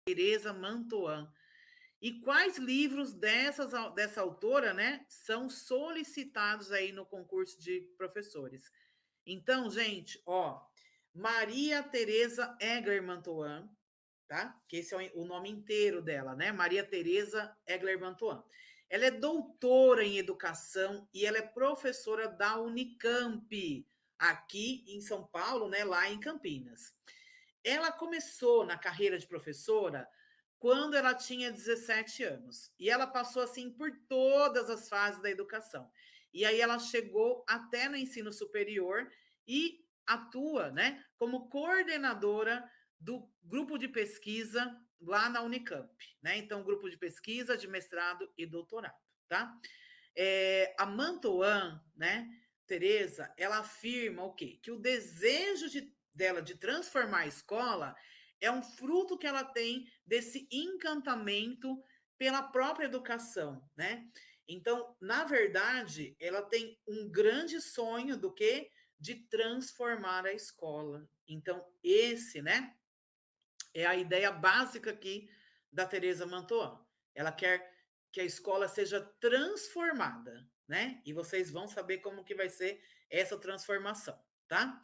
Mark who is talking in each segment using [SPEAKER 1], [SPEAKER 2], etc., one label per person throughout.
[SPEAKER 1] Teresa Mantoan. E quais livros dessa autora, né, são solicitados aí no concurso de professores? Então, gente, ó, Maria Teresa Egler Mantoan, tá? Que esse é o nome inteiro dela, né? Maria Teresa Egler Mantoan. Ela é doutora em educação e ela é professora da Unicamp, aqui em São Paulo, né? Lá em Campinas. Ela começou na carreira de professora quando ela tinha 17 anos. E ela passou assim por todas as fases da educação. E aí ela chegou até no ensino superior e atua, né, como coordenadora do grupo de pesquisa lá na Unicamp, né? Então, grupo de pesquisa de mestrado e doutorado, tá? A Mantoan, né, Teresa, ela afirma o quê? Que o desejo dela de transformar a escola é um fruto que ela tem desse encantamento pela própria educação, né? Então, na verdade, ela tem um grande sonho do quê? De transformar a escola. Então, esse, né, é a ideia básica aqui da Teresa Mantoan. Ela quer que a escola seja transformada, né? E vocês vão saber como que vai ser essa transformação, tá?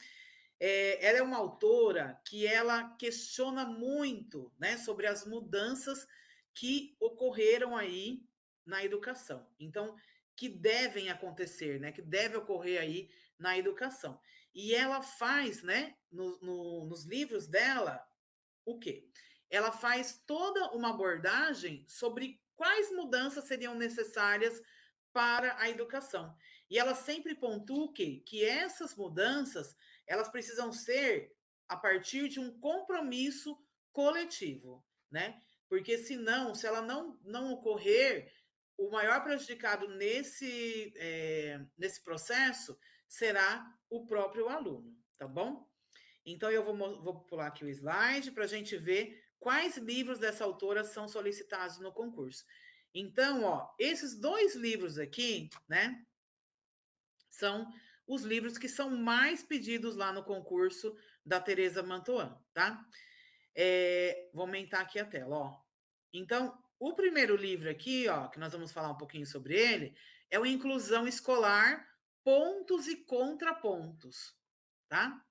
[SPEAKER 1] Ela é uma autora que ela questiona muito, né, sobre as mudanças que ocorreram aí na educação. Então, que devem acontecer, né, que deve ocorrer aí na educação. E ela faz, né, nos livros dela, o quê? Ela faz toda uma abordagem sobre quais mudanças seriam necessárias para a educação. E ela sempre pontua o quê? Que essas mudanças, elas precisam ser a partir de um compromisso coletivo, né? Porque senão, se ela não ocorrer, o maior prejudicado nesse processo será o próprio aluno, tá bom? Então, eu vou pular aqui o slide para a gente ver quais livros dessa autora são solicitados no concurso. Então, ó, esses dois livros aqui, né, são os livros que são mais pedidos lá no concurso da Teresa Mantoan, tá? Vou aumentar aqui a tela, ó. Então, o primeiro livro aqui, ó, que nós vamos falar um pouquinho sobre ele, é o Inclusão Escolar, Pontos e Contrapontos, tá?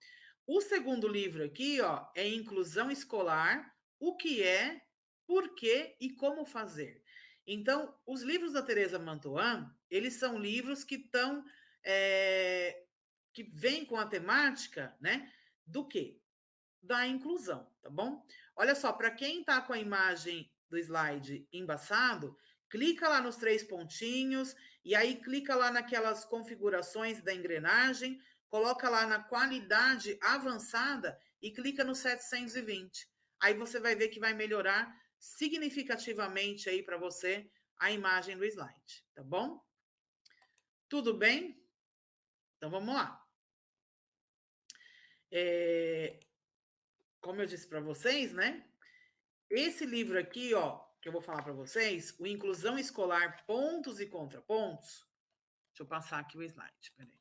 [SPEAKER 1] O segundo livro aqui, ó, é Inclusão Escolar, o que é, por quê e como fazer. Então, os livros da Teresa Mantoan, eles são livros que estão que vêm com a temática, né, do quê? Da inclusão, tá bom? Olha só, para quem está com a imagem do slide embaçado, clica lá nos três pontinhos e aí clica lá naquelas configurações da engrenagem, coloca lá na qualidade avançada e clica no 720. Aí você vai ver que vai melhorar significativamente aí para você a imagem do slide, tá bom? Tudo bem? Então vamos lá. Como eu disse para vocês, né? Esse livro aqui, ó, que eu vou falar para vocês, o Inclusão Escolar, Pontos e Contrapontos. Deixa eu passar aqui o slide, peraí.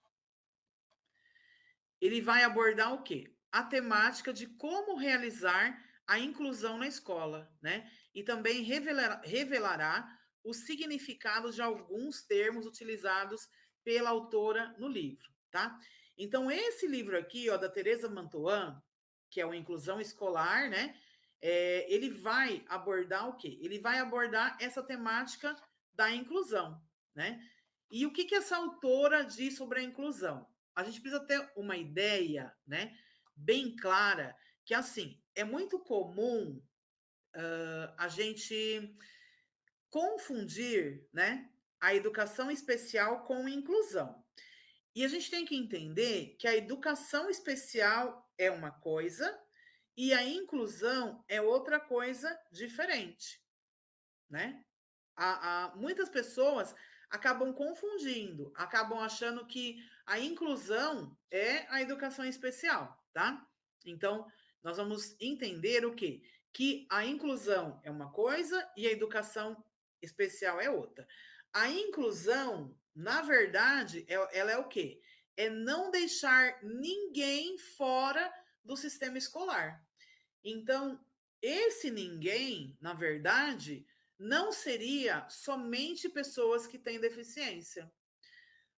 [SPEAKER 1] Ele vai abordar o quê? A temática de como realizar a inclusão na escola, né? E também revelará os significados de alguns termos utilizados pela autora no livro, tá? Então, esse livro aqui, ó, da Teresa Mantoan, que é o Inclusão Escolar, né? Ele vai abordar o quê? Ele vai abordar essa temática da inclusão, né? E o que, que essa autora diz sobre a inclusão? A gente precisa ter uma ideia, né, bem clara, que assim, é muito comum a gente confundir, né, a educação especial com inclusão. E a gente tem que entender que a educação especial é uma coisa e a inclusão é outra coisa diferente, né? Muitas pessoas acabam confundindo, acabam achando que a inclusão é a educação especial, tá? Então, nós vamos entender o quê? Que a inclusão é uma coisa e a educação especial é outra. A inclusão, na verdade, ela é o quê? É não deixar ninguém fora do sistema escolar. Então, esse ninguém, na verdade, não seria somente pessoas que têm deficiência,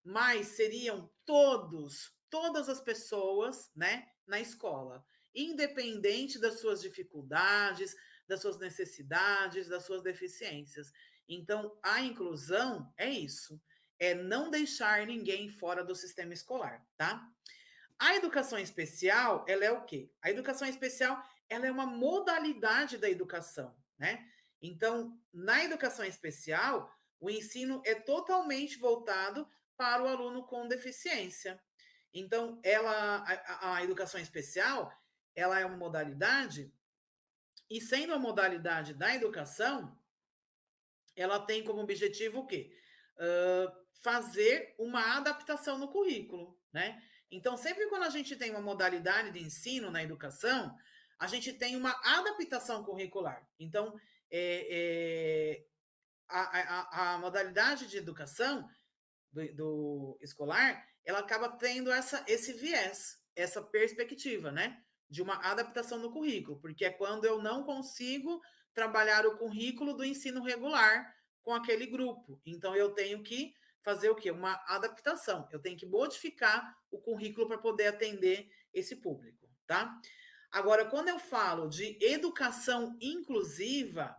[SPEAKER 1] mas seriam todas as pessoas, né, na escola, independente das suas dificuldades, das suas necessidades, das suas deficiências. Então, a inclusão é isso, é não deixar ninguém fora do sistema escolar, tá? A educação especial, ela é o quê? A educação especial, ela é uma modalidade da educação, né? Então, na educação especial, o ensino é totalmente voltado para o aluno com deficiência. Então, a educação especial, ela é uma modalidade, e sendo a modalidade da educação, ela tem como objetivo o quê? Fazer uma adaptação no currículo, né? Então, sempre quando a gente tem uma modalidade de ensino na educação, a gente tem uma adaptação curricular. Então, é, é, a modalidade de educação do escolar, ela acaba tendo esse viés, essa perspectiva, né? De uma adaptação no currículo, porque é quando eu não consigo trabalhar o currículo do ensino regular com aquele grupo. Então, eu tenho que fazer o quê? Uma adaptação. Eu tenho que modificar o currículo para poder atender esse público, tá? Agora, quando eu falo de educação inclusiva,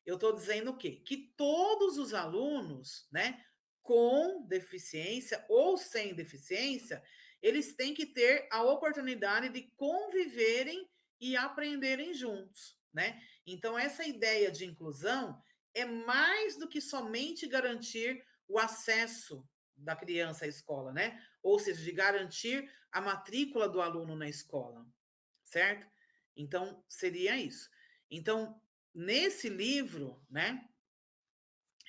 [SPEAKER 1] eu estou dizendo o quê? Que todos os alunos, né, com deficiência ou sem deficiência, eles têm que ter a oportunidade de conviverem e aprenderem juntos, né? Então, essa ideia de inclusão é mais do que somente garantir o acesso da criança à escola, né? Ou seja, de garantir a matrícula do aluno na escola, certo? Então, seria isso. Então, nesse livro, né,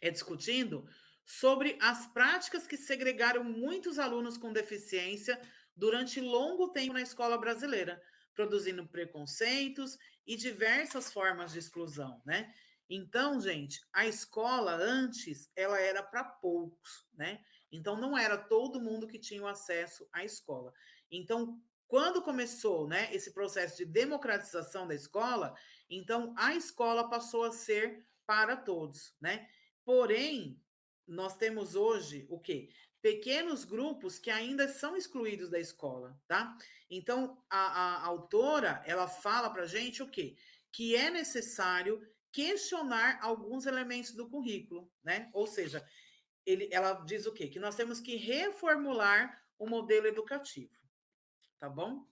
[SPEAKER 1] é discutindo sobre as práticas que segregaram muitos alunos com deficiência durante longo tempo na escola brasileira, produzindo preconceitos e diversas formas de exclusão, né? Então, gente, a escola antes ela era para poucos, né? Então não era todo mundo que tinha acesso à escola. Então, quando começou, né, esse processo de democratização da escola, então a escola passou a ser para todos, né? Porém, nós temos hoje o quê? Pequenos grupos que ainda são excluídos da escola, tá? Então, a autora, ela fala para a gente o quê? Que é necessário questionar alguns elementos do currículo, né? Ou seja, ela diz o quê? Que nós temos que reformular o modelo educativo, tá bom?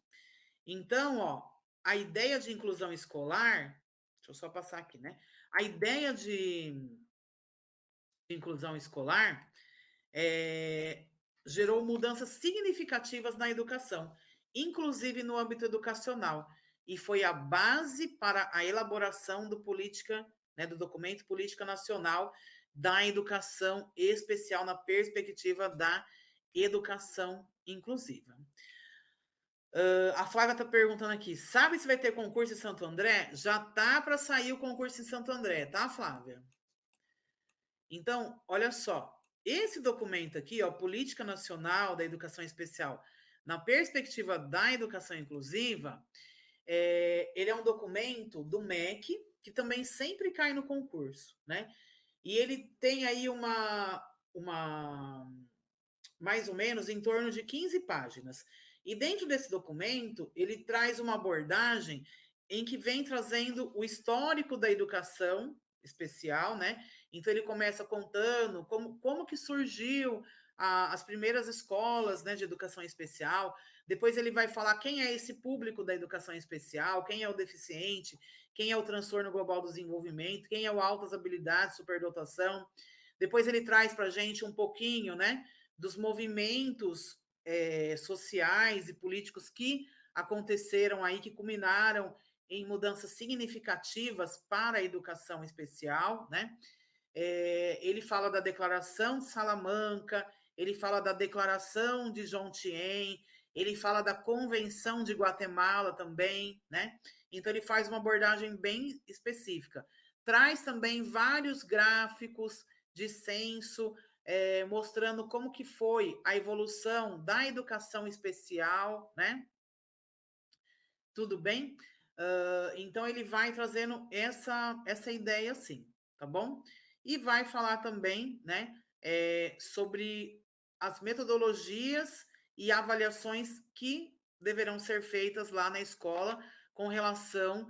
[SPEAKER 1] Então, ó, a ideia de inclusão escolar, deixa eu só passar aqui, né? A ideia de inclusão escolar gerou mudanças significativas na educação, inclusive no âmbito educacional, e foi a base para a elaboração do documento Política Nacional da Educação Especial na perspectiva da educação inclusiva. A Flávia está perguntando aqui, sabe se vai ter concurso em Santo André? Já tá para sair o concurso em Santo André, tá, Flávia? Então, olha só, esse documento aqui, ó, Política Nacional da Educação Especial, na perspectiva da educação inclusiva, ele é um documento do MEC, que também sempre cai no concurso, né? E ele tem aí uma mais ou menos em torno de 15 páginas. E dentro desse documento, ele traz uma abordagem em que vem trazendo o histórico da educação especial, né? Então ele começa contando como que surgiu as primeiras escolas, né, de educação especial. Depois ele vai falar quem é esse público da educação especial, quem é o deficiente, quem é o transtorno global do desenvolvimento, quem é o altas habilidades, superdotação. Depois ele traz para a gente um pouquinho, né, dos movimentos sociais e políticos que aconteceram aí, que culminaram em mudanças significativas para a educação especial, né? Ele fala da Declaração de Salamanca, ele fala da Declaração de Jontien, ele fala da Convenção de Guatemala também, né? Então ele faz uma abordagem bem específica. Traz também vários gráficos de censo, mostrando como que foi a evolução da educação especial, né? Tudo bem? Então, ele vai trazendo essa ideia, sim, tá bom? E vai falar também, né, sobre as metodologias e avaliações que deverão ser feitas lá na escola com relação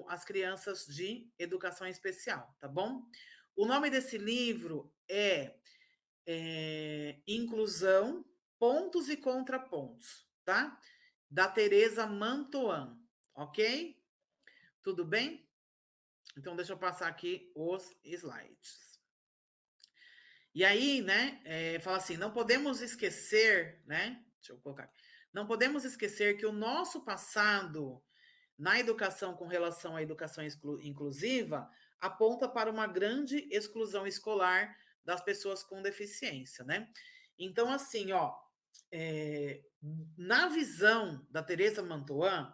[SPEAKER 1] às crianças de educação especial, tá bom? O nome desse livro é Inclusão, Pontos e Contrapontos, tá? Da Teresa Mantoan, ok? Tudo bem? Então, deixa eu passar aqui os slides. E aí, né, fala assim, não podemos esquecer, né, deixa eu colocar, não podemos esquecer que o nosso passado na educação com relação à educação inclusiva aponta para uma grande exclusão escolar das pessoas com deficiência, né? Então, assim, ó, na visão da Teresa Mantoan,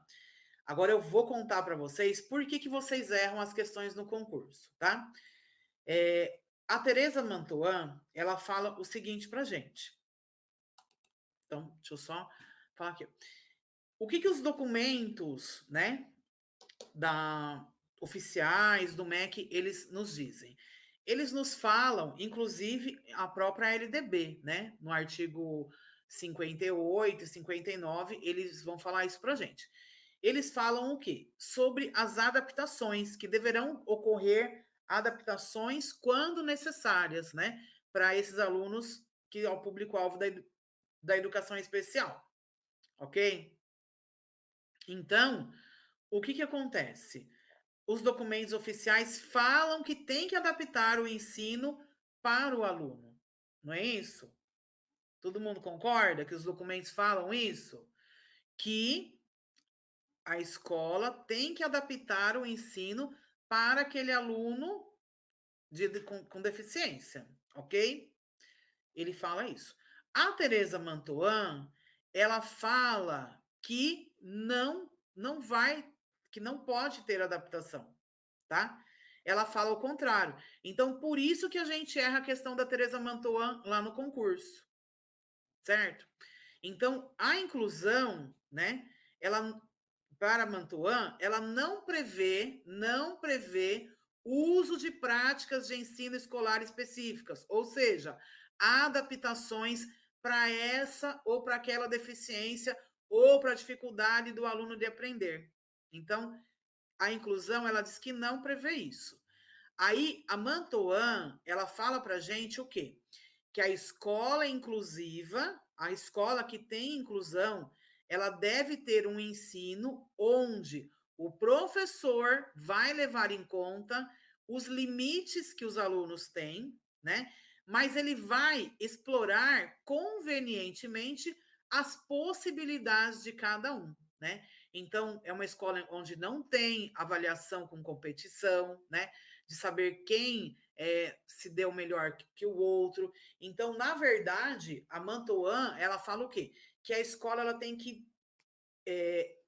[SPEAKER 1] agora eu vou contar para vocês por que vocês erram as questões no concurso, tá? A Teresa Mantoan, ela fala o seguinte para gente. Então, deixa eu só falar aqui. O que os documentos, né, oficiais do MEC, eles nos dizem? Eles nos falam, inclusive, a própria LDB, né, no artigo 58 e 59, eles vão falar isso para gente. Eles falam o quê? Sobre as adaptações, que deverão ocorrer adaptações quando necessárias, né, para esses alunos que é o público-alvo da educação especial, ok? Então, o que acontece? Os documentos oficiais falam que tem que adaptar o ensino para o aluno, não é isso? Todo mundo concorda que os documentos falam isso? Que a escola tem que adaptar o ensino para aquele aluno com deficiência, ok? Ele fala isso. A Teresa Mantoan, ela fala que não vai, que não pode ter adaptação, tá? Ela fala o contrário. Então, por isso que a gente erra a questão da Teresa Mantoan lá no concurso, certo? Então, a inclusão, né, ela para Mantoan, ela não prevê o uso de práticas de ensino escolar específicas, ou seja, adaptações para essa ou para aquela deficiência ou para a dificuldade do aluno de aprender. Então, a inclusão, ela diz que não prevê isso. Aí, a Mantoan, ela fala para a gente o quê? Que a escola inclusiva, a escola que tem inclusão, ela deve ter um ensino onde o professor vai levar em conta os limites que os alunos têm, né? Mas ele vai explorar convenientemente as possibilidades de cada um, né? Então, é uma escola onde não tem avaliação com competição, né? De saber quem se deu melhor que o outro. Então, na verdade, a Mantoan, ela fala o quê? Que a escola ela tem que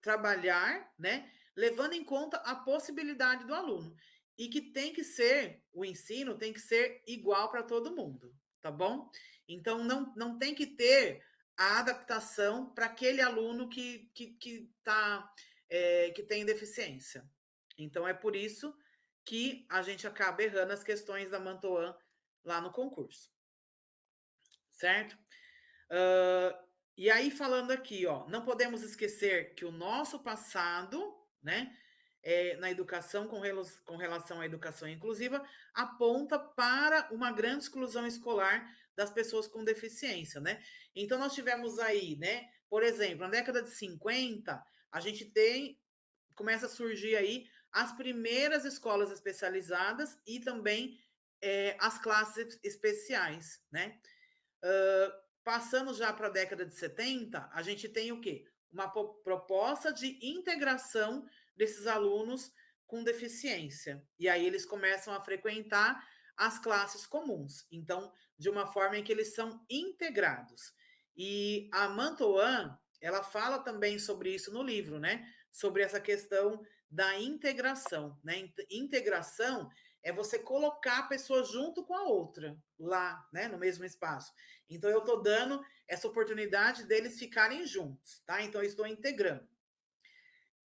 [SPEAKER 1] trabalhar, né? Levando em conta a possibilidade do aluno. E que tem que ser, o ensino tem que ser igual para todo mundo, tá bom? Então, não tem que ter a adaptação para aquele aluno que tem deficiência. Então, é por isso que a gente acaba errando as questões da Mantoan lá no concurso. Certo? E aí, falando aqui, ó, não podemos esquecer que o nosso passado, né, na educação com relação à educação inclusiva, aponta para uma grande exclusão escolar das pessoas com deficiência, né? Então, nós tivemos aí, né, por exemplo, na década de 50, a gente começa a surgir aí as primeiras escolas especializadas e também as classes especiais, né? Passando já para a década de 70, a gente tem o quê? Uma proposta de integração desses alunos com deficiência. E aí eles começam a frequentar as classes comuns. Então, de uma forma em que eles são integrados. E a Mantoan, ela fala também sobre isso no livro, né? Sobre essa questão da integração, né? Integração é você colocar a pessoa junto com a outra, lá, né? No mesmo espaço. Então, eu estou dando essa oportunidade deles ficarem juntos, tá? Então, eu estou integrando.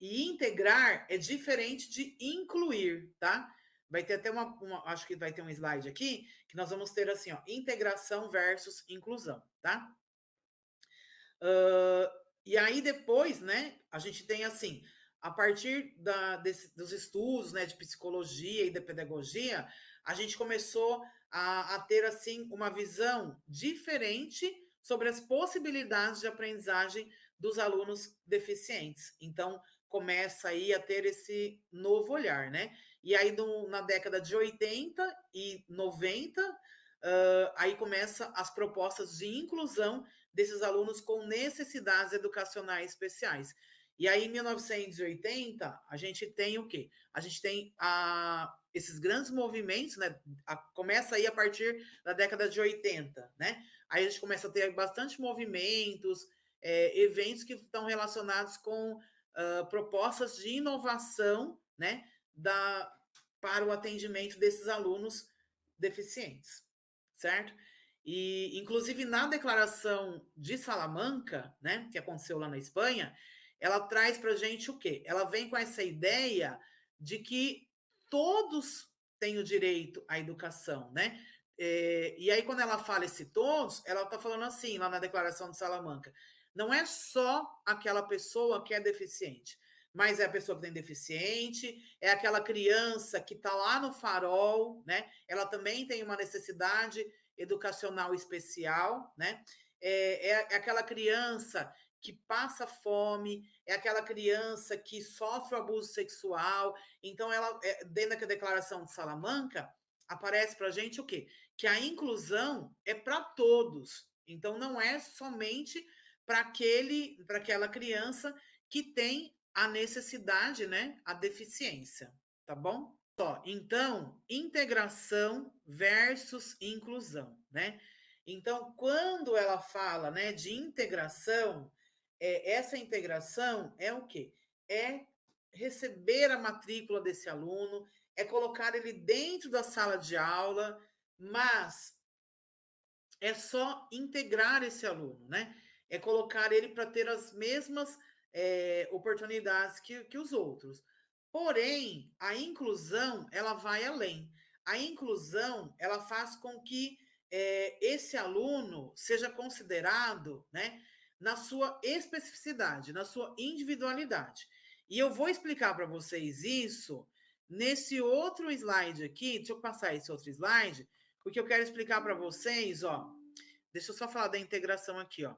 [SPEAKER 1] E integrar é diferente de incluir, tá? Vai ter até acho que vai ter um slide aqui, que nós vamos ter assim, ó, integração versus inclusão, tá? E aí depois, né, a gente tem assim, a partir dos estudos, né, de psicologia e de pedagogia, a gente começou a ter assim uma visão diferente sobre as possibilidades de aprendizagem dos alunos deficientes. Então, começa aí a ter esse novo olhar, né? E aí, na década de 80 e 90, aí começa as propostas de inclusão desses alunos com necessidades educacionais especiais. E aí, em 1980, a gente tem o quê? A gente tem esses grandes movimentos, né? Começa aí a partir da década de 80, né? Aí a gente começa a ter bastante movimentos, eventos que estão relacionados com propostas de inovação, né? Para o atendimento desses alunos deficientes, certo? E, inclusive, na declaração de Salamanca, né, que aconteceu lá na Espanha, ela traz para a gente o quê? Ela vem com essa ideia de que todos têm o direito à educação, né? E aí, quando ela fala esse todos, ela está falando assim, lá na declaração de Salamanca, não é só aquela pessoa que é deficiente, mas é a pessoa que tem deficiente, é aquela criança que está lá no farol, né? Ela também tem uma necessidade educacional especial, né? É aquela criança que passa fome, é aquela criança que sofre abuso sexual. Então, ela, dentro da declaração de Salamanca, aparece para a gente o quê? Que a inclusão é para todos. Então, não é somente para aquela criança que tem a necessidade, né? A deficiência, tá bom? Então, integração versus inclusão, né? Então, quando ela fala, né, de integração, essa integração é o quê? É receber a matrícula desse aluno, é colocar ele dentro da sala de aula, mas é só integrar esse aluno, né? É colocar ele para ter as mesmas oportunidades que os outros. Porém, a inclusão, ela vai além. A inclusão, ela faz com que esse aluno seja considerado, né, na sua especificidade, na sua individualidade. E eu vou explicar para vocês isso nesse outro slide aqui. Deixa eu passar esse outro slide, porque eu quero explicar para vocês, ó. Deixa eu só falar da integração aqui, ó.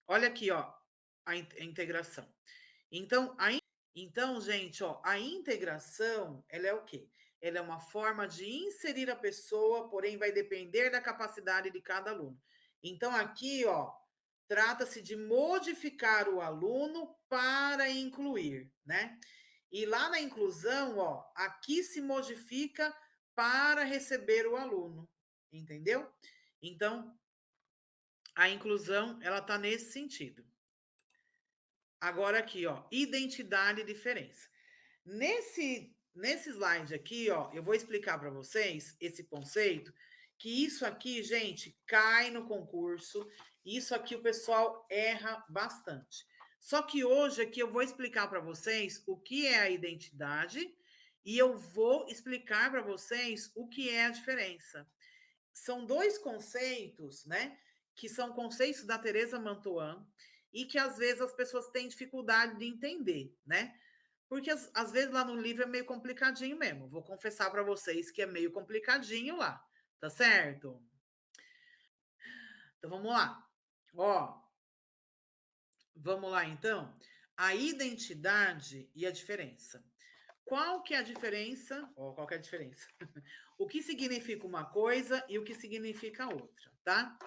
[SPEAKER 1] Olha aqui, ó, a integração. Então, gente, ó, a integração, ela é o quê? Ela é uma forma de inserir a pessoa, porém vai depender da capacidade de cada aluno. Então, aqui, ó, trata-se de modificar o aluno para incluir, né? E lá na inclusão, ó, aqui se modifica para receber o aluno, entendeu? Então, a inclusão, ela tá nesse sentido. Agora aqui, ó, identidade e diferença. Nesse slide aqui, ó, eu vou explicar para vocês esse conceito, que isso aqui, gente, cai no concurso, isso aqui o pessoal erra bastante. Só que hoje aqui eu vou explicar para vocês o que é a identidade e eu vou explicar para vocês o que é a diferença. São dois conceitos, né, que são conceitos da Teresa Mantoan e que às vezes as pessoas têm dificuldade de entender, né? Porque às vezes lá no livro é meio complicadinho mesmo. Vou confessar para vocês que é meio complicadinho lá, tá certo? Então vamos lá. Ó, vamos lá então. A identidade e a diferença. Qual que é a diferença? Ó, qual que é a diferença? O que significa uma coisa e o que significa outra, tá?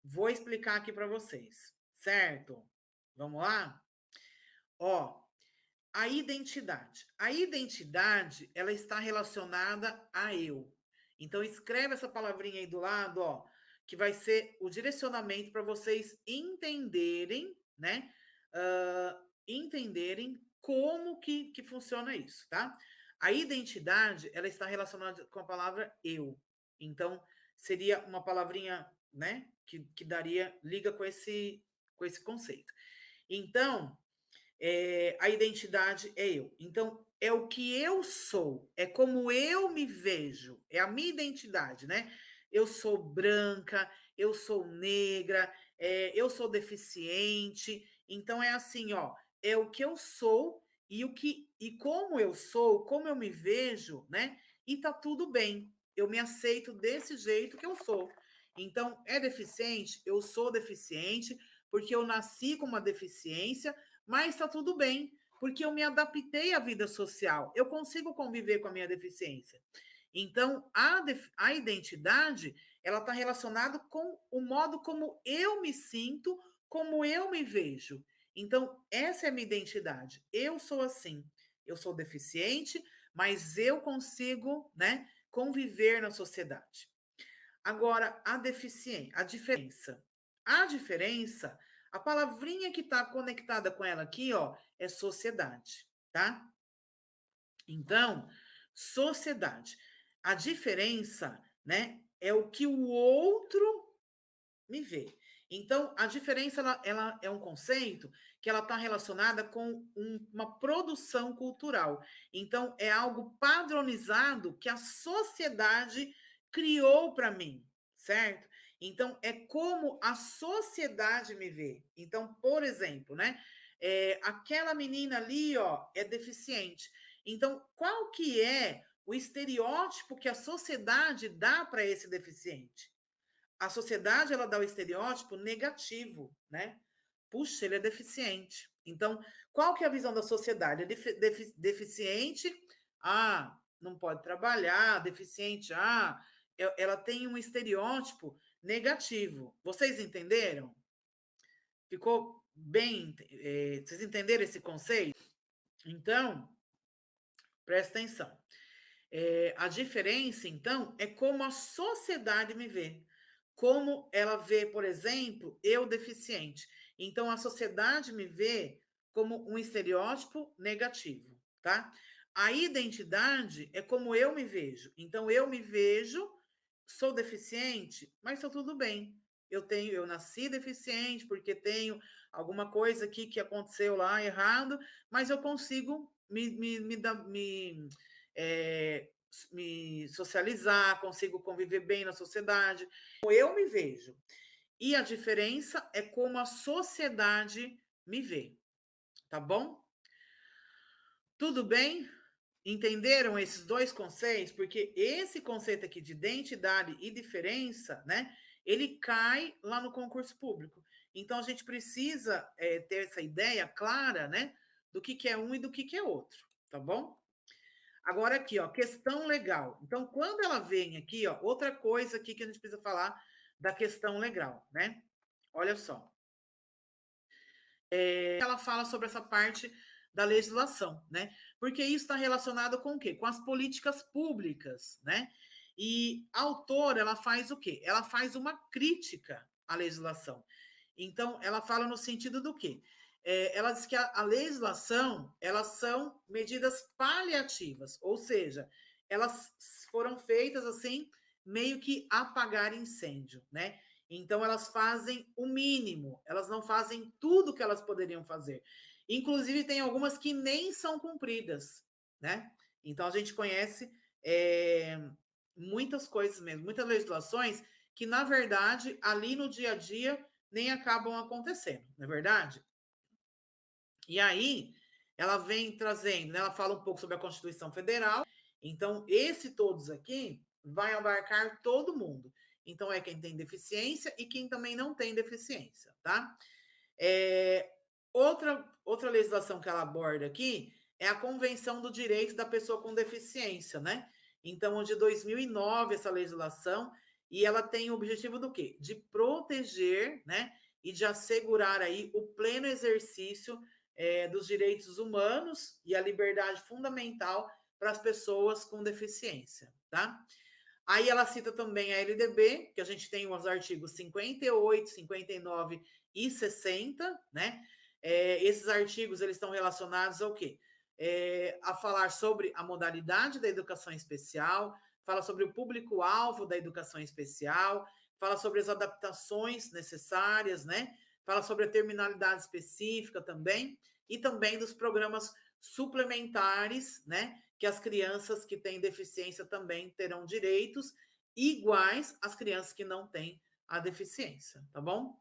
[SPEAKER 1] Vou explicar aqui para vocês, certo? Vamos lá? Ó, a identidade. A identidade, ela está relacionada a eu. Então, escreve essa palavrinha aí do lado, ó, que vai ser o direcionamento para vocês entenderem, né? Entenderem como que funciona isso, tá? A identidade, ela está relacionada com a palavra eu. Então, seria uma palavrinha, né, que daria, liga com esse conceito. Então, A identidade é eu. Então, é o que eu sou, é como eu me vejo, é a minha identidade, né? Eu sou branca, eu sou negra, eu sou deficiente. Então, é assim, ó, é o que eu sou e como eu sou, como eu me vejo, né? E tá tudo bem. Eu me aceito desse jeito que eu sou. Então, é deficiente? Eu sou deficiente, porque eu nasci com uma deficiência, mas está tudo bem, porque eu me adaptei à vida social, eu consigo conviver com a minha deficiência. Então, a identidade, ela está relacionada com o modo como eu me sinto, como eu me vejo. Então, essa é a minha identidade. Eu sou assim. Eu sou deficiente, mas eu consigo, né, conviver na sociedade. Agora, a diferença. A diferença, a palavrinha que está conectada com ela aqui, ó, é sociedade, tá? Então, sociedade. A diferença, né, é o que o outro me vê. Então, a diferença, ela é um conceito que ela está relacionada com uma produção cultural. Então, é algo padronizado que a sociedade criou para mim, certo? Então, é como a sociedade me vê. Então, por exemplo, né? Aquela menina ali, ó, é deficiente. Então, qual que é o estereótipo que a sociedade dá para esse deficiente? A sociedade, ela dá o estereótipo negativo, né? Puxa, ele é deficiente. Então, qual que é a visão da sociedade? Deficiente, não pode trabalhar, deficiente, ela tem um estereótipo negativo. Vocês entenderam? Ficou bem? Vocês entenderam esse conceito? Então, presta atenção. A diferença, então, é como a sociedade me vê. Como ela vê, por exemplo, eu deficiente. Então, a sociedade me vê como um estereótipo negativo, tá? A identidade é como eu me vejo. Então, eu me vejo, sou deficiente, mas está tudo bem. Eu nasci deficiente porque tenho alguma coisa aqui que aconteceu lá errado, mas eu consigo é, me socializar, consigo conviver bem na sociedade. Eu me vejo. E a diferença é como a sociedade me vê. Tá bom? Tudo bem? Entenderam esses dois conceitos? Porque esse conceito aqui de identidade e diferença, né? Ele cai lá no concurso público. Então a gente precisa ter essa ideia clara, né? Do que é um e do que é outro, tá bom? Agora aqui, ó, questão legal. Então, quando ela vem aqui, ó, outra coisa aqui que a gente precisa falar da questão legal, né? Olha só. Ela fala sobre essa parte da legislação, né? Porque isso está relacionado com o quê? Com as políticas públicas, né? E a autora, ela faz o quê? Ela faz uma crítica à legislação. Então, ela fala no sentido do quê? Ela diz que a legislação, elas são medidas paliativas, ou seja, elas foram feitas assim, meio que apagar incêndio, né? Então, elas fazem o mínimo, elas não fazem tudo que elas poderiam fazer. Inclusive, tem algumas que nem são cumpridas, né? Então, a gente conhece muitas coisas mesmo, muitas legislações que, na verdade, ali no dia a dia, nem acabam acontecendo, não é verdade? E aí, ela vem trazendo, né, ela fala um pouco sobre a Constituição Federal, então, esse todos aqui vai abarcar todo mundo. Então, é quem tem deficiência e quem também não tem deficiência, tá? Outra legislação que ela aborda aqui é a Convenção do Direito da Pessoa com Deficiência, né? Então, de 2009, essa legislação, e ela tem o objetivo do quê? De proteger, né? E de assegurar aí o pleno exercício dos direitos humanos e a liberdade fundamental para as pessoas com deficiência, tá? Aí ela cita também a LDB, que a gente tem os artigos 58, 59 e 60, né? Esses artigos eles estão relacionados ao quê? A falar sobre a modalidade da educação especial, fala sobre o público-alvo da educação especial, fala sobre as adaptações necessárias, né? Fala sobre a terminalidade específica também, e também dos programas suplementares, né? Que as crianças que têm deficiência também terão direitos iguais às crianças que não têm a deficiência, tá bom?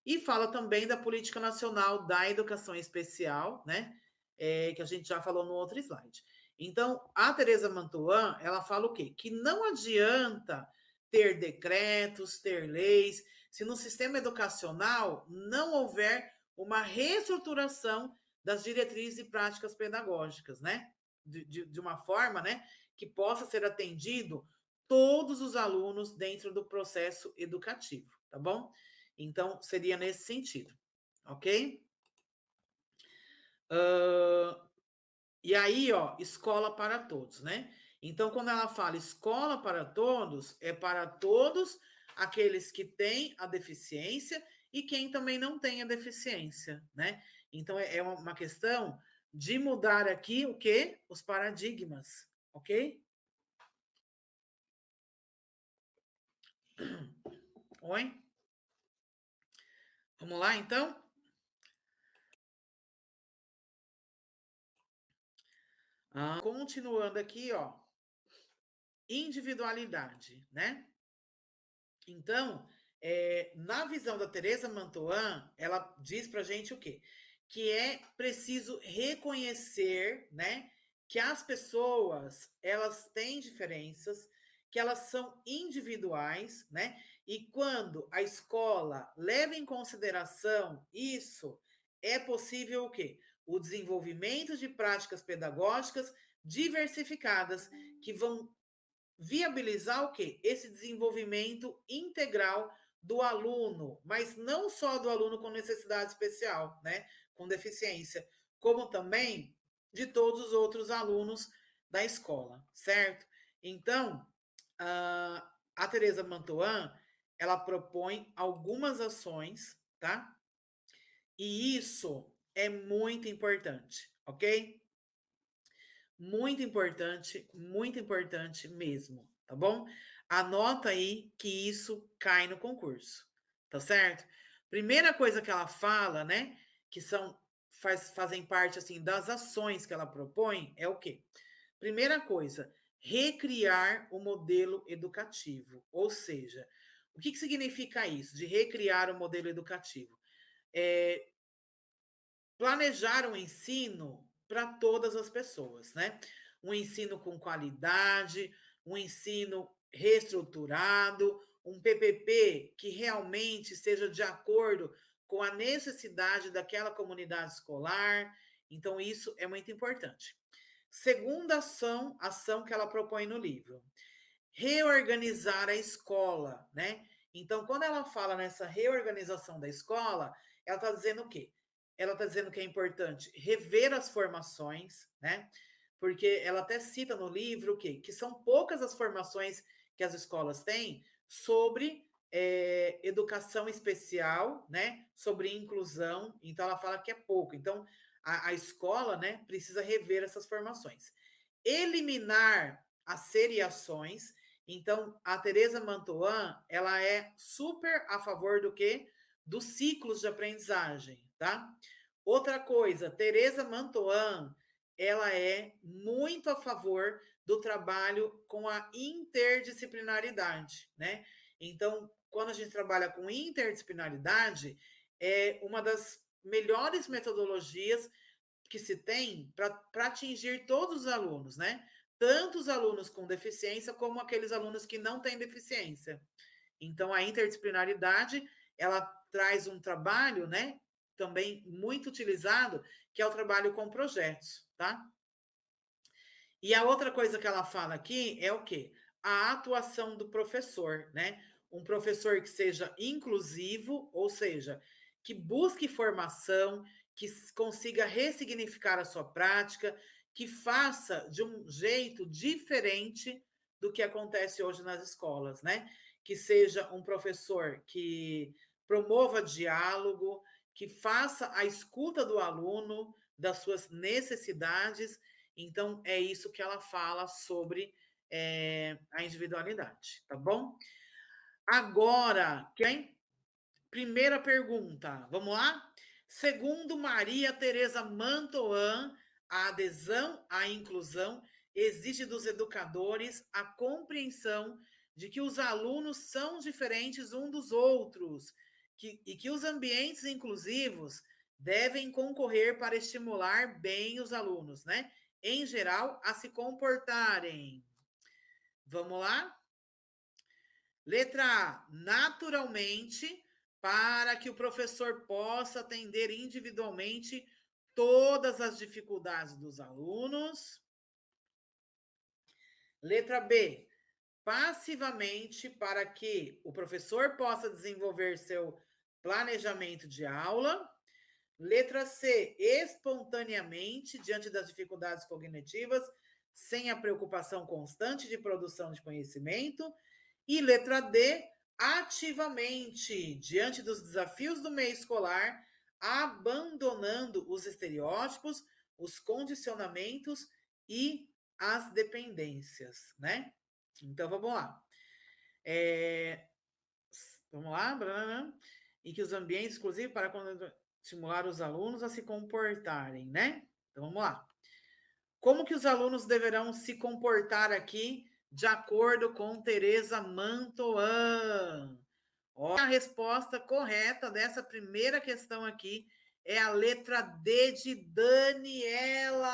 [SPEAKER 1] E fala também da Política Nacional da Educação Especial, né? Que a gente já falou no outro slide. Então, a Tereza Mantuan, ela fala o quê? Que não adianta ter decretos, ter leis, se no sistema educacional não houver uma reestruturação das diretrizes e práticas pedagógicas, né? De uma forma, né, que possa ser atendido todos os alunos dentro do processo educativo, tá bom? Então, seria nesse sentido, ok? E aí, ó, escola para todos, né? Então, quando ela fala escola para todos, é para todos aqueles que têm a deficiência e quem também não tem a deficiência, né? Então, é uma questão de mudar aqui o quê? Os paradigmas, ok? Oi? Vamos lá, então? Continuando aqui, ó. Individualidade, né? Então, na visão da Teresa Mantoan, ela diz para a gente o quê? Que é preciso reconhecer, né, que as pessoas elas têm diferenças, que elas são individuais, né? E quando a escola leva em consideração isso, é possível o quê? O desenvolvimento de práticas pedagógicas diversificadas que vão viabilizar o quê? Esse desenvolvimento integral do aluno, mas não só do aluno com necessidade especial, né? Com deficiência, como também de todos os outros alunos da escola, certo? Então, a Teresa Mantoan, ela propõe algumas ações, tá? E isso é muito importante, ok? Muito importante mesmo, tá bom? Anota aí que isso cai no concurso, tá certo? Primeira coisa que ela fala, né, que fazem parte assim das ações que ela propõe é o quê? Primeira coisa, recriar o modelo educativo, ou seja, o que significa isso de recriar o modelo educativo? Planejar um ensino para todas as pessoas, né? Um ensino com qualidade, um ensino reestruturado, um PPP que realmente seja de acordo com a necessidade daquela comunidade escolar. Então, isso é muito importante. Segunda ação que ela propõe no livro, reorganizar a escola, né? Então, quando ela fala nessa reorganização da escola, ela está dizendo o quê? Ela está dizendo que é importante rever as formações, né? Porque ela até cita no livro o quê? Que são poucas as formações que as escolas têm sobre educação especial, né? Sobre inclusão. Então, ela fala que é pouco. Então, a escola, né, precisa rever essas formações. Eliminar as seriações. Então, a Teresa Mantoan, ela é super a favor do quê? Dos ciclos de aprendizagem, tá? Outra coisa, Teresa Mantoan, ela é muito a favor do trabalho com a interdisciplinaridade, né? Então, quando a gente trabalha com interdisciplinaridade, é uma das melhores metodologias que se tem para atingir todos os alunos, né? Tanto os alunos com deficiência como aqueles alunos que não têm deficiência. Então, a interdisciplinaridade, ela traz um trabalho, né, também muito utilizado, que é o trabalho com projetos, tá? E a outra coisa que ela fala aqui é o quê? A atuação do professor, né? Um professor que seja inclusivo, ou seja, que busque formação, que consiga ressignificar a sua prática, que faça de um jeito diferente do que acontece hoje nas escolas, né? Que seja um professor que promova diálogo, que faça a escuta do aluno, das suas necessidades. Então, é isso que ela fala sobre a individualidade, tá bom? Agora, quem? Primeira pergunta, vamos lá? Segundo Maria Tereza Mantoan, a adesão à inclusão exige dos educadores a compreensão de que os alunos são diferentes uns dos outros e que os ambientes inclusivos devem concorrer para estimular bem os alunos, né? Em geral, a se comportarem. Vamos lá? Letra A. Naturalmente, para que o professor possa atender individualmente todas as dificuldades dos alunos. Letra B. Passivamente, para que o professor possa desenvolver seu planejamento de aula. Letra C. Espontaneamente, diante das dificuldades cognitivas, sem a preocupação constante de produção de conhecimento. E letra D. Ativamente, diante dos desafios do meio escolar, abandonando os estereótipos, os condicionamentos e as dependências, né? Então, vamos lá. Vamos lá. E que os ambientes, inclusive, para estimular os alunos a se comportarem, né? Então, vamos lá. Como que os alunos deverão se comportar aqui, de acordo com Tereza Mantoan? Olha, a resposta correta dessa primeira questão aqui é a letra D de Daniela.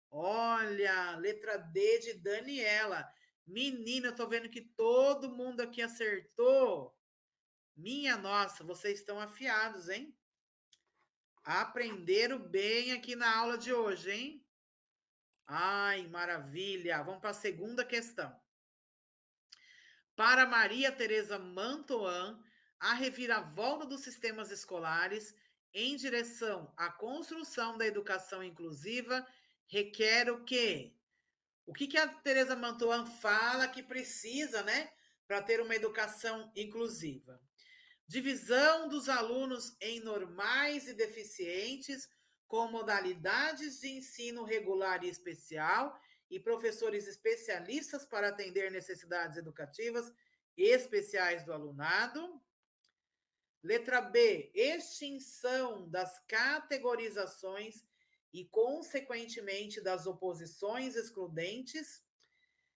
[SPEAKER 1] Olha, letra D de Daniela. Menina, eu tô vendo que todo mundo aqui acertou. Minha nossa, vocês estão afiados, hein? Aprenderam bem aqui na aula de hoje, hein? Ai, maravilha. Vamos para a segunda questão. Para Maria Tereza Mantoan, a reviravolta dos sistemas escolares em direção à construção da educação inclusiva requer o quê? O que a Tereza Mantoan fala que precisa, né, para ter uma educação inclusiva? Divisão dos alunos em normais e deficientes, com modalidades de ensino regular e especial, e professores especialistas para atender necessidades educativas especiais do alunado. Letra B, extinção das categorizações e, consequentemente, das oposições excludentes,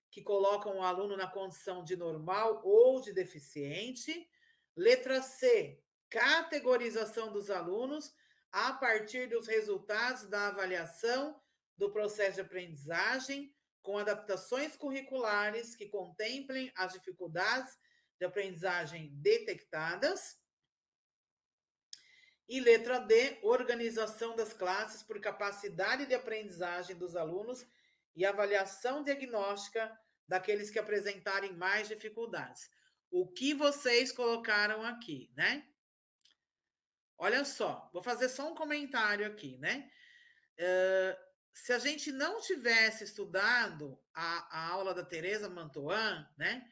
[SPEAKER 1] que colocam o aluno na condição de normal ou de deficiente. Letra C, categorização dos alunos a partir dos resultados da avaliação do processo de aprendizagem, com adaptações curriculares que contemplem as dificuldades de aprendizagem detectadas. E letra D, organização das classes por capacidade de aprendizagem dos alunos e avaliação diagnóstica daqueles que apresentarem mais dificuldades. O que vocês colocaram aqui, né? Olha só, vou fazer só um comentário aqui, né? Se a gente não tivesse estudado a aula da Tereza Mantoan, né?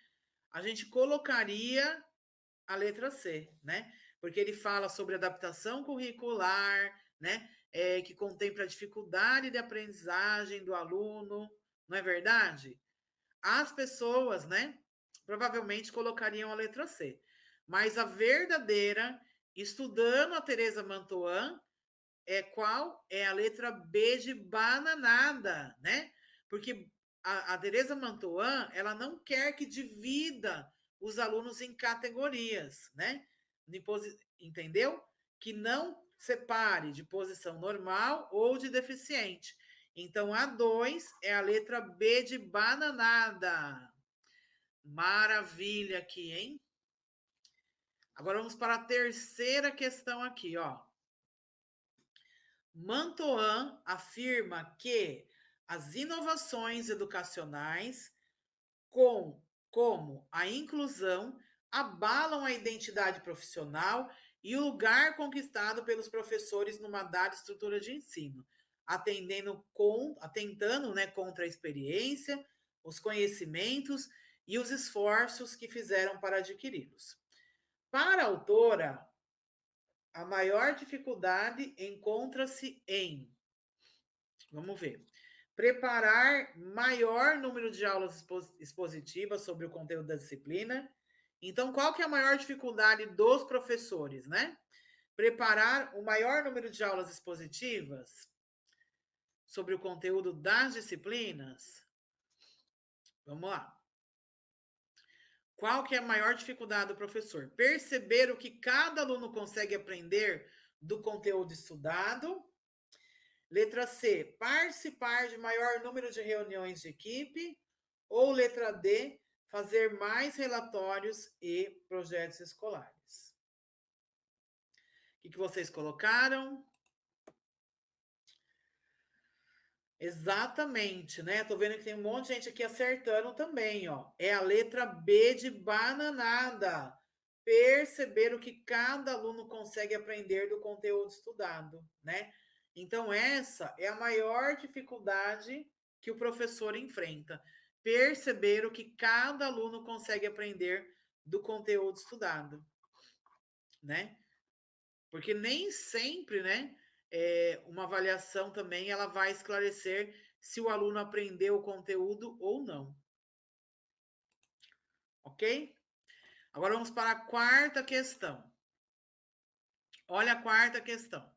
[SPEAKER 1] A gente colocaria a letra C, né? Porque ele fala sobre adaptação curricular, né? Que contempla a dificuldade de aprendizagem do aluno, não é verdade? As pessoas, né? Provavelmente colocariam a letra C. Mas a verdadeira, estudando a Tereza Mantoan, qual? É a letra B de bananada, né? Porque a Tereza Mantoan, ela não quer que divida os alunos em categorias, né? Entendeu? Que não separe de posição normal ou de deficiente. Então, a 2 é a letra B de bananada. Maravilha aqui, hein? Agora vamos para a terceira questão aqui, ó. Mantoan afirma que as inovações educacionais, como a inclusão, abalam a identidade profissional e o lugar conquistado pelos professores numa dada estrutura de ensino, atentando, né, contra a experiência, os conhecimentos e os esforços que fizeram para adquiri-los. Para a autora, a maior dificuldade encontra-se em, vamos ver, preparar maior número de aulas expositivas sobre o conteúdo da disciplina. Então, qual que é a maior dificuldade dos professores, né? preparar o maior número de aulas expositivas sobre o conteúdo das disciplinas. Vamos lá. Qual que é a maior dificuldade do professor? Perceber o que cada aluno consegue aprender do conteúdo estudado. Letra C, participar de maior número de reuniões de equipe. Ou letra D, fazer mais relatórios e projetos escolares. O que vocês colocaram? Exatamente, né? Tô vendo que tem um monte de gente aqui acertando também, ó. É a letra B de bananada. Perceber o que cada aluno consegue aprender do conteúdo estudado, né? Então, essa é a maior dificuldade que o professor enfrenta. Perceber o que cada aluno consegue aprender do conteúdo estudado, né? Porque nem sempre, né? Uma avaliação também ela vai esclarecer se o aluno aprendeu o conteúdo ou não. Ok? Agora vamos para a quarta questão. Olha a quarta questão.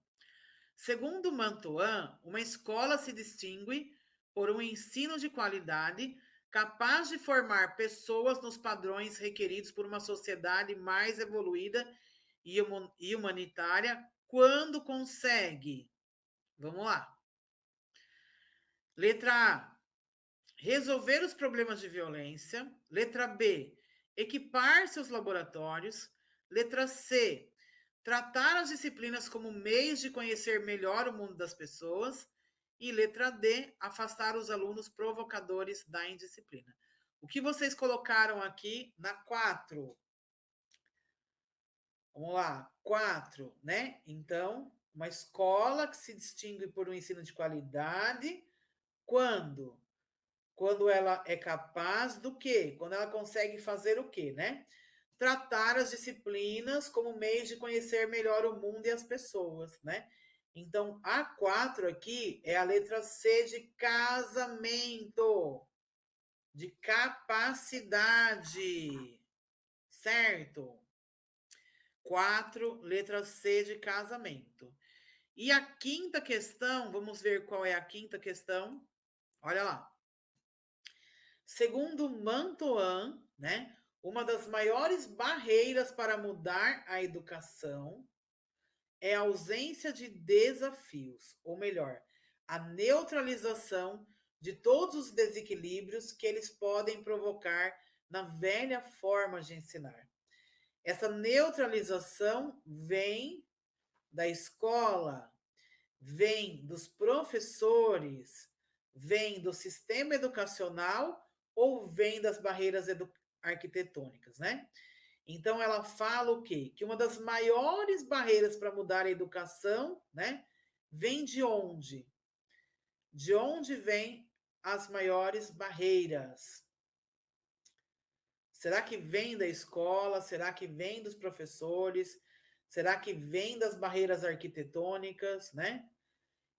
[SPEAKER 1] Segundo Mantoan, uma escola se distingue por um ensino de qualidade capaz de formar pessoas nos padrões requeridos por uma sociedade mais evoluída e humanitária quando consegue. Vamos lá. Letra A, resolver os problemas de violência. Letra B, equipar seus laboratórios. Letra C, tratar as disciplinas como meios de conhecer melhor o mundo das pessoas. E letra D, afastar os alunos provocadores da indisciplina. O que vocês colocaram aqui na 4? Vamos lá, 4, né? Então, uma escola que se distingue por um ensino de qualidade. Quando? Quando ela é capaz do quê? Quando ela consegue fazer o quê, né? Tratar as disciplinas como meios de conhecer melhor o mundo e as pessoas, né? Então, a 4 aqui é a letra C de casamento, de capacidade, certo? 4, letra C de casamento. E a quinta questão, vamos ver qual é a quinta questão. Olha lá. Segundo Mantoan, né, uma das maiores barreiras para mudar a educação é a ausência de desafios, ou melhor, a neutralização de todos os desequilíbrios que eles podem provocar na velha forma de ensinar. Essa neutralização vem da escola, vem dos professores, vem do sistema educacional ou vem das barreiras arquitetônicas, né? Então ela fala o quê? Que uma das maiores barreiras para mudar a educação, né, vem de onde? De onde vêm as maiores barreiras? Será que vem da escola? Será que vem dos professores? Será que vem das barreiras arquitetônicas, né?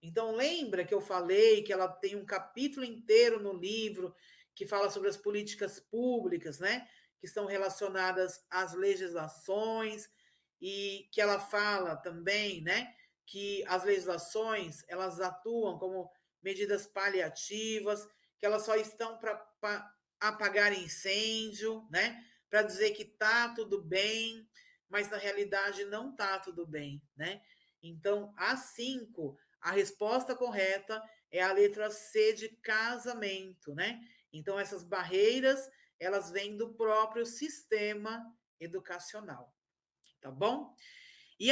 [SPEAKER 1] Então, lembra que eu falei que ela tem um capítulo inteiro no livro que fala sobre as políticas públicas, né? Que estão relacionadas às legislações e que ela fala também, né? Que as legislações, elas atuam como medidas paliativas, que elas só estão para apagar incêndio, né? Para dizer que tá tudo bem, mas na realidade não tá tudo bem, né? Então, a 5, a resposta correta é a letra C de casamento, né? Então, essas barreiras, elas vêm do próprio sistema educacional, tá bom? E